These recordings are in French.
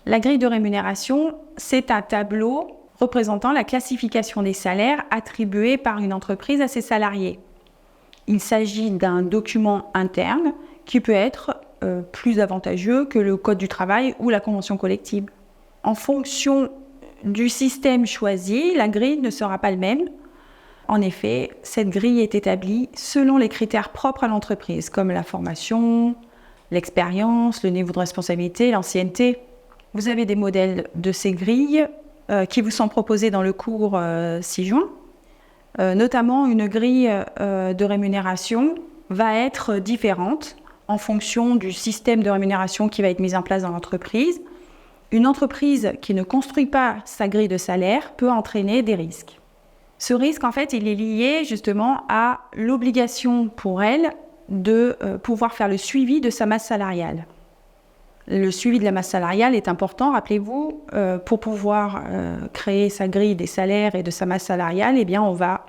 La grille de rémunération, c'est un tableau représentant la classification des salaires attribués par une entreprise à ses salariés. Il s'agit d'un document interne qui peut être plus avantageux que le Code du travail ou la convention collective. En fonction du système choisi, la grille ne sera pas le même. En effet, cette grille est établie selon les critères propres à l'entreprise, comme la formation, l'expérience, le niveau de responsabilité, l'ancienneté. Vous avez des modèles de ces grilles qui vous sont proposés dans le cours 6 juin. Notamment, une grille de rémunération va être différente en fonction du système de rémunération qui va être mis en place dans l'entreprise. Une entreprise qui ne construit pas sa grille de salaire peut entraîner des risques. Ce risque, en fait, il est lié justement à l'obligation pour elle de pouvoir faire le suivi de sa masse salariale. Le suivi de la masse salariale est important, rappelez-vous, pour pouvoir créer sa grille des salaires et de sa masse salariale, eh bien, on va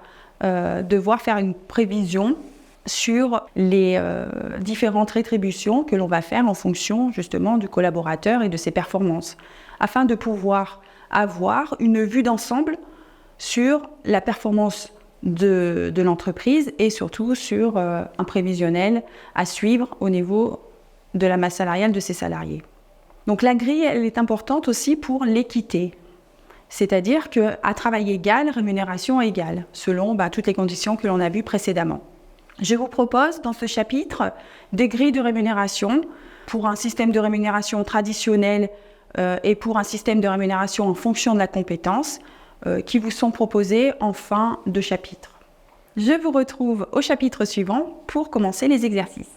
devoir faire une prévision sur les différentes rétributions que l'on va faire en fonction justement du collaborateur et de ses performances, afin de pouvoir avoir une vue d'ensemble sur la performance de l'entreprise et surtout sur un prévisionnel à suivre au niveau de la masse salariale de ses salariés. Donc la grille, elle est importante aussi pour l'équité, c'est-à-dire qu'à travail égal, rémunération égale, selon toutes les conditions que l'on a vues précédemment. Je vous propose dans ce chapitre des grilles de rémunération pour un système de rémunération traditionnel et pour un système de rémunération en fonction de la compétence qui vous sont proposées en fin de chapitre. Je vous retrouve au chapitre suivant pour commencer les exercices.